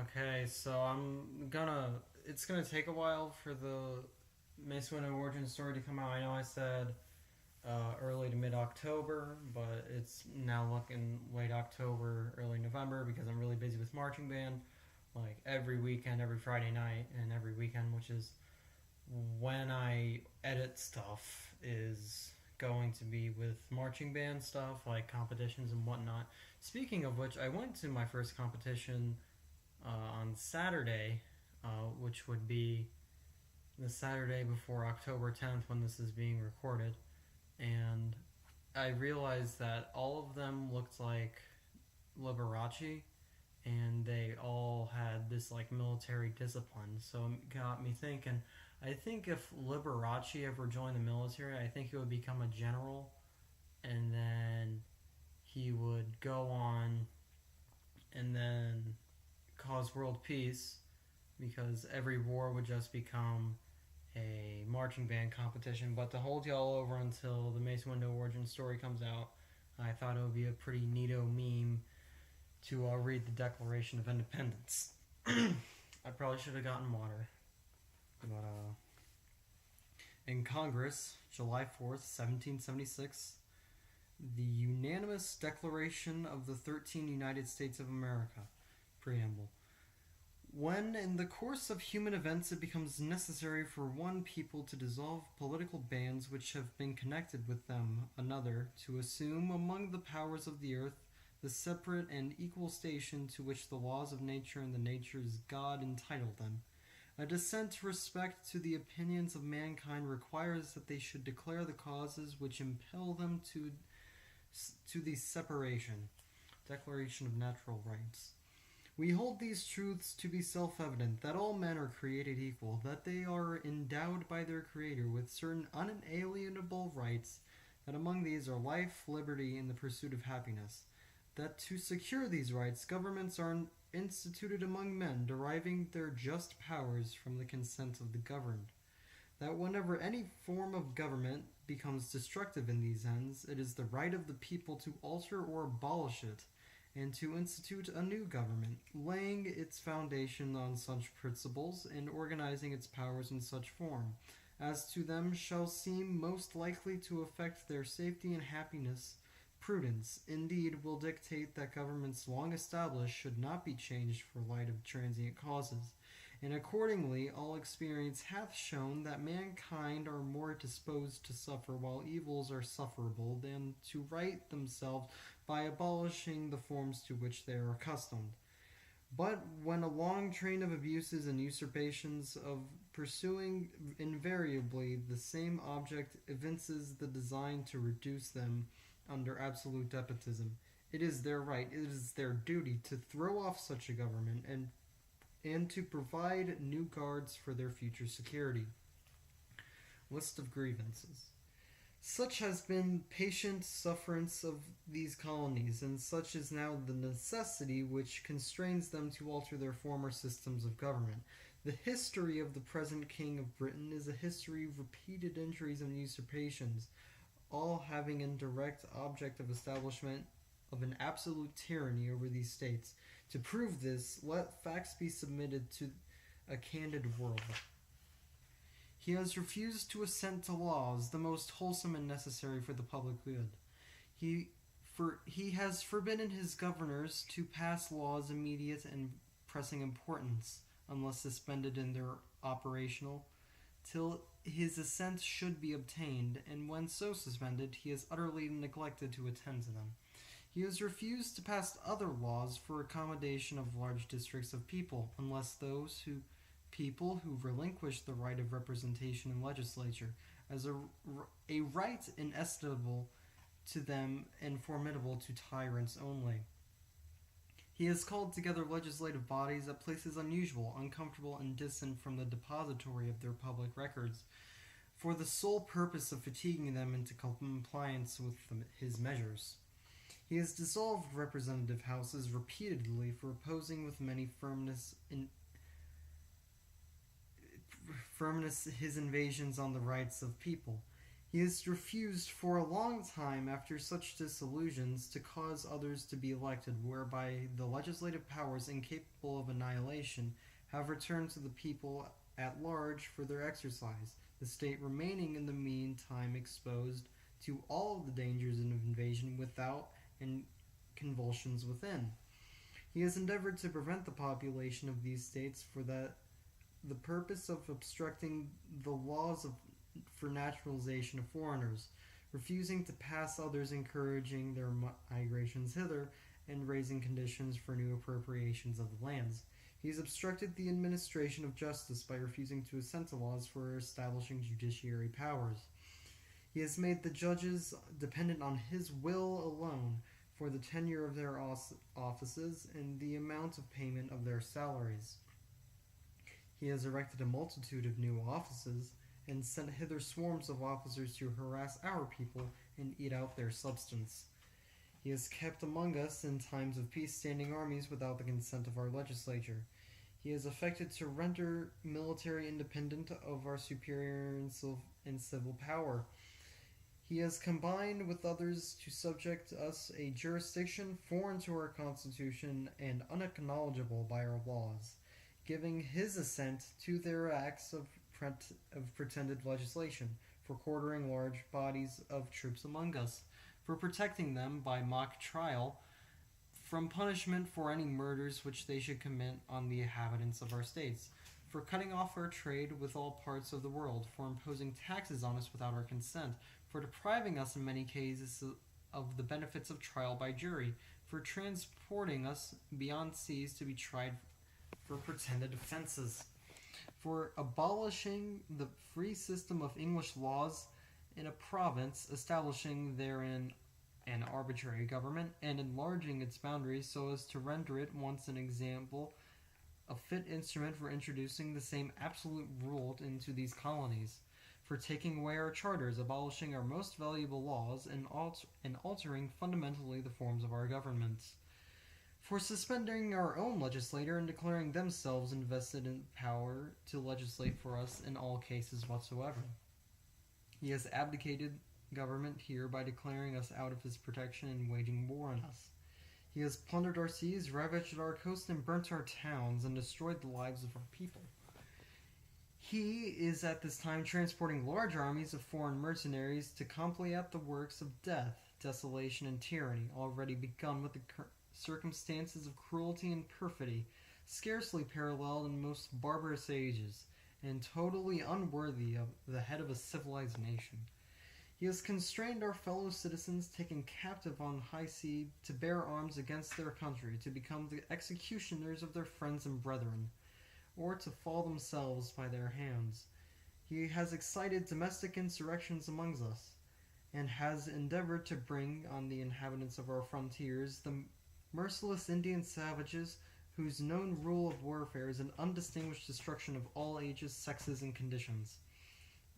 Okay, so it's gonna take a while for the Mace Windu origin story to come out. I know I said early to mid October, but it's now looking late October, early November because I'm really busy with marching band, like every weekend, every Friday night, and every weekend, which is when I edit stuff, is going to be with marching band stuff, like competitions and whatnot. Speaking of which, I went to my first competition on Saturday, which would be the Saturday before October 10th when this is being recorded. And I realized that all of them looked like Liberace and they all had this like military discipline. So it got me thinking. I think if Liberace ever joined the military, I think he would become a general and then he would go on and then cause world peace because every war would just become a marching band competition. But to hold y'all over until the Mace Windu origin story comes out, I thought it would be a pretty neato meme to read the Declaration of Independence. I probably should have gotten water. But in Congress, July 4th, 1776, the unanimous Declaration of the 13 United States of America. Preamble. When, in the course of human events, it becomes necessary for one people to dissolve political bands which have been connected with them, another, to assume among the powers of the earth the separate and equal station to which the laws of nature and the nature's God entitle them. A decent respect to the opinions of mankind requires that they should declare the causes which impel them to the separation. Declaration of Natural Rights. We hold these truths to be self-evident, that all men are created equal, that they are endowed by their Creator with certain unalienable rights, that among these are life, liberty, and the pursuit of happiness, that to secure these rights, governments are instituted among men, deriving their just powers from the consent of the governed, that whenever any form of government becomes destructive in these ends, it is the right of the people to alter or abolish it, and to institute a new government, laying its foundation on such principles and organizing its powers in such form as to them shall seem most likely to affect their safety and happiness. Prudence, indeed, will dictate that governments long established should not be changed for light of transient causes, and accordingly all experience hath shown that mankind are more disposed to suffer while evils are sufferable than to right themselves by abolishing the forms to which they are accustomed. But when a long train of abuses and usurpations of pursuing invariably the same object evinces the design to reduce them under absolute despotism, it is their right, it is their duty to throw off such a government and to provide new guards for their future security. List of grievances. Such has been patient sufferance of these colonies, and such is now the necessity which constrains them to alter their former systems of government. The history of the present King of Britain is a history of repeated injuries and usurpations, all having in direct object of establishment of an absolute tyranny over these states. To prove this, let facts be submitted to a candid world. He has refused to assent to laws, the most wholesome and necessary for the public good. He has forbidden his governors to pass laws immediate and pressing importance, unless suspended in their operational, till his assent should be obtained, and when so suspended, he has utterly neglected to attend to them. He has refused to pass other laws for accommodation of large districts of people, unless those people who relinquish the right of representation in legislature as a right inestimable to them and formidable to tyrants only. He has called together legislative bodies at places unusual, uncomfortable, and distant from the depository of their public records, for the sole purpose of fatiguing them into compliance with his measures. He has dissolved representative houses repeatedly for opposing with many firmness his invasions on the rights of people. He has refused for a long time after such disillusions to cause others to be elected, whereby the legislative powers incapable of annihilation have returned to the people at large for their exercise, the state remaining in the meantime exposed to all of the dangers of invasion without and convulsions within. He has endeavored to prevent the population of these states for the purpose of obstructing the laws for naturalization of foreigners, refusing to pass others encouraging their migrations hither, and raising conditions for new appropriations of the lands. He has obstructed the administration of justice by refusing to assent to laws for establishing judiciary powers. He has made the judges dependent on his will alone for the tenure of their offices and the amount of payment of their salaries. He has erected a multitude of new offices and sent hither swarms of officers to harass our people and eat out their substance. He has kept among us in times of peace standing armies without the consent of our legislature. He has affected to render military independent of our superior and civil power. He has combined with others to subject us a jurisdiction foreign to our Constitution and unacknowledgeable by our laws, giving his assent to their acts of pretended legislation, for quartering large bodies of troops among us, for protecting them by mock trial from punishment for any murders which they should commit on the inhabitants of our states, for cutting off our trade with all parts of the world, for imposing taxes on us without our consent, for depriving us in many cases of the benefits of trial by jury, for transporting us beyond seas to be tried for pretended offenses, for abolishing the free system of English laws in a province, establishing therein an arbitrary government, and enlarging its boundaries so as to render it once an example, a fit instrument for introducing the same absolute rule into these colonies, for taking away our charters, abolishing our most valuable laws, and altering fundamentally the forms of our governments, for suspending our own legislature and declaring themselves invested in power to legislate for us in all cases whatsoever. He has abdicated government here by declaring us out of his protection and waging war on us. He has plundered our seas, ravaged our coast, and burnt our towns, and destroyed the lives of our people. He is at this time transporting large armies of foreign mercenaries to combat the works of death, desolation, and tyranny, already begun with the circumstances of cruelty and perfidy, scarcely paralleled in most barbarous ages, and totally unworthy of the head of a civilized nation. He has constrained our fellow citizens taken captive on high sea to bear arms against their country, to become the executioners of their friends and brethren, or to fall themselves by their hands. He has excited domestic insurrections among us, and has endeavored to bring on the inhabitants of our frontiers the merciless Indian savages whose known rule of warfare is an undistinguished destruction of all ages, sexes, and conditions.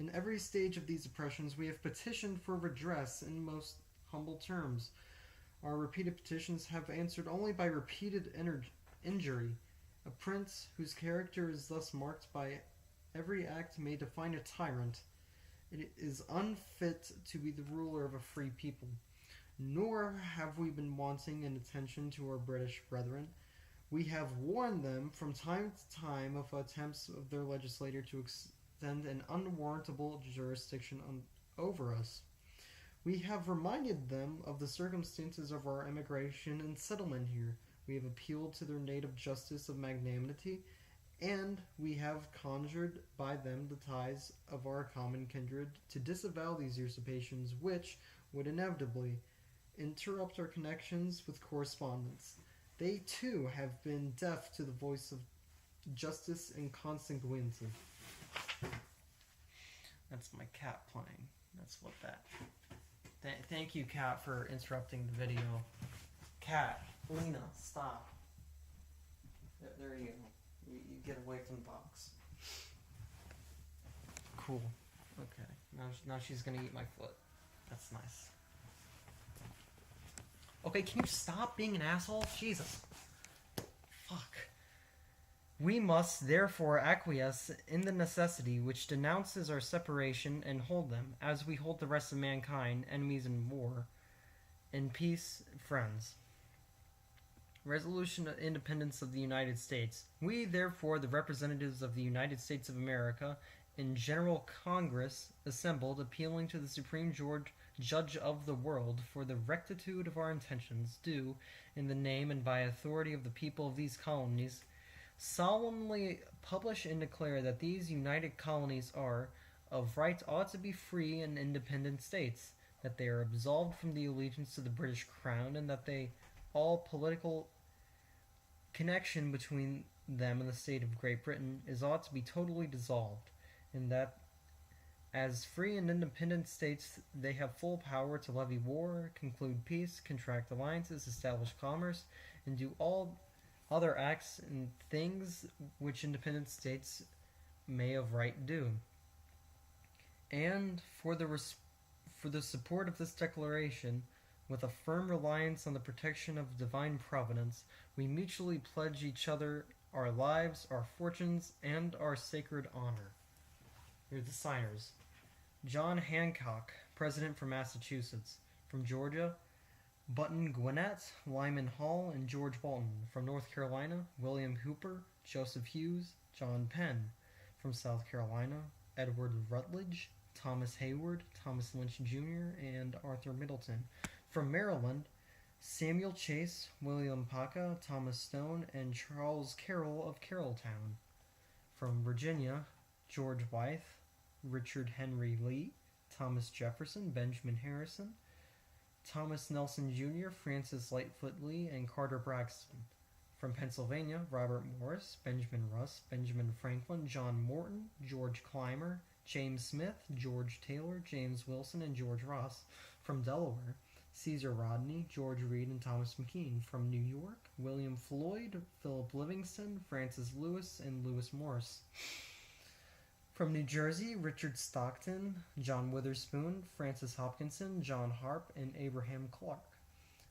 In every stage of these oppressions we have petitioned for redress in most humble terms. Our repeated petitions have answered only by repeated injury. A prince whose character is thus marked by every act may define a tyrant. It is unfit to be the ruler of a free people. Nor have we been wanting in attention to our British brethren. We have warned them from time to time of attempts of their legislature to extend an unwarrantable jurisdiction over us. We have reminded them of the circumstances of our emigration and settlement here. We have appealed to their native justice of magnanimity, and we have conjured by them the ties of our common kindred to disavow these usurpations which would inevitably interrupt our connections with correspondence. They too have been deaf to the voice of justice and consanguinity. That's my cat playing. That's what that. Thank you, cat, for interrupting the video. Cat, Lena, stop. There you go. You get away from the box. Cool. Okay. Now she's gonna eat my foot. That's nice. Okay, can you stop being an asshole? Jesus. Fuck. We must therefore acquiesce in the necessity which denounces our separation and hold them, as we hold the rest of mankind, enemies in war, in peace, friends. Resolution of Independence of the United States. We, therefore, the representatives of the United States of America, in General Congress, assembled, appealing to the Supreme Judge of the world for the rectitude of our intentions, do, in the name and by authority of the people of these colonies, solemnly publish and declare that these united colonies are, of right, ought to be free and independent states, that they are absolved from the allegiance to the British Crown, and that they all political connection between them and the state of Great Britain is ought to be totally dissolved, and that as free and independent states they have full power to levy war, conclude peace, contract alliances, establish commerce, and do all other acts and things which independent states may of right do. And for the support of this declaration, with a firm reliance on the protection of divine providence, we mutually pledge each other our lives, our fortunes, and our sacred honor. Here are the signers. John Hancock, President from Massachusetts. From Georgia, Button Gwinnett, Lyman Hall, and George Bolton. From North Carolina, William Hooper, Joseph Hughes, John Penn. From South Carolina, Edward Rutledge, Thomas Hayward, Thomas Lynch Jr., and Arthur Middleton. From Maryland, Samuel Chase, William Paca, Thomas Stone, and Charles Carroll of Carrolltown. From Virginia, George Wythe, Richard Henry Lee, Thomas Jefferson, Benjamin Harrison, Thomas Nelson Jr., Francis Lightfoot Lee, and Carter Braxton. From Pennsylvania, Robert Morris, Benjamin Russ, Benjamin Franklin, John Morton, George Clymer, James Smith, George Taylor, James Wilson, and George Ross. From Delaware, Caesar Rodney, George Reed, and Thomas McKean. From New York, William Floyd, Philip Livingston, Francis Lewis, and Lewis Morris. From New Jersey, Richard Stockton, John Witherspoon, Francis Hopkinson, John Harp, and Abraham Clark.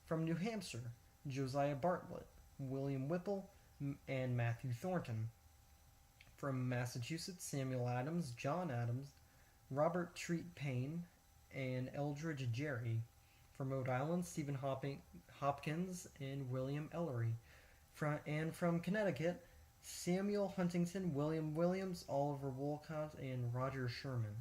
From New Hampshire, Josiah Bartlett, William Whipple, and Matthew Thornton. From Massachusetts, Samuel Adams, John Adams, Robert Treat Payne, and Eldridge Gerry. From Rhode Island, Stephen Hopkins and William Ellery. From Connecticut, Samuel Huntington, William Williams, Oliver Wolcott, and Roger Sherman.